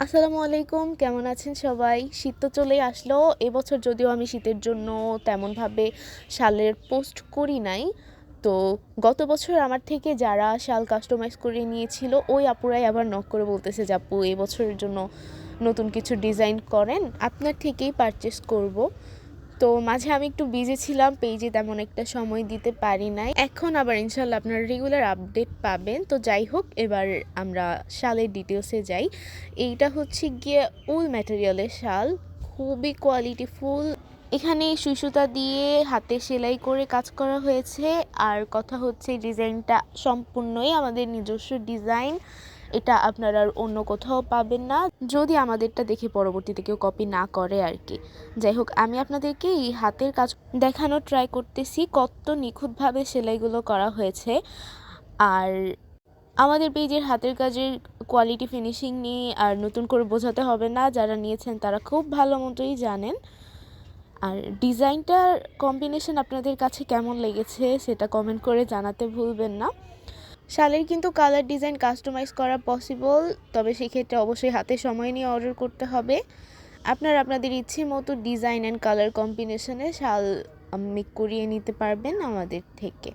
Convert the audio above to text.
আসসালামু আলাইকুম, কেমন আছেন সবাই? শীত তো চলেই আসলো। এবছর যদিও আমি শীতের জন্য তেমনভাবে শালের পোস্ট করি নাই। তো গত বছর আমার থেকে যারা শাল কাস্টমাইজ করে নিয়েছিল ওই আপুরাই আবার নক করে বলতেছে যে আপু এবছরের জন্য নতুন কিছু ডিজাইন করেন, আপনার থেকেই পারচেস করব। তো মাঝে আমি একটু বিজি ছিলাম, পেজে তেমন একটা সময় দিতে পারি নাই। এখন আবার ইনশাল্লাহ আপনারা রেগুলার আপডেট পাবেন। তো যাই হোক, এবার আমরা শালের ডিটেলসে যাই। এইটা হচ্ছে গিয়ে উল ম্যাটেরিয়ালের শাল, খুবই কোয়ালিটিফুল। এখানে সুই সুতা দিয়ে হাতে সেলাই করে কাজ করা হয়েছে। আর কথা হচ্ছে ডিজাইনটা সম্পূর্ণই আমাদের নিজস্ব ডিজাইন, এটা আপনারা আর অন্য কোথাও পাবেন না, যদি আমাদেরটা দেখে পরবর্তীতে কেউ কপি না করে আর কি। যাই হোক, আমি আপনাদেরকে এই হাতের কাজ দেখানোর ট্রাই করতেছি কত নিখুঁতভাবে সেলাইগুলো করা হয়েছে। আর আমাদের পেজের হাতের কাজের কোয়ালিটি ফিনিশিং নিয়ে আর নতুন করে বোঝাতে হবে না, যারা নিয়েছেন তারা খুব ভালো মতোই জানেন। আর ডিজাইনটার কম্বিনেশন আপনাদের কাছে কেমন লেগেছে সেটা কমেন্ট করে জানাতে ভুলবেন না। শালের কিন্তু কালার ডিজাইন কাস্টমাইজ করা পসিবল, তবে সেক্ষেত্রে অবশ্যই হাতে সময় নিয়ে অর্ডার করতে হবে। আপনারা আপনাদের ইচ্ছে মতো ডিজাইন অ্যান্ড কালার কম্বিনেশনে শাল মেক করিয়ে নিতে পারবেন আমাদের থেকে।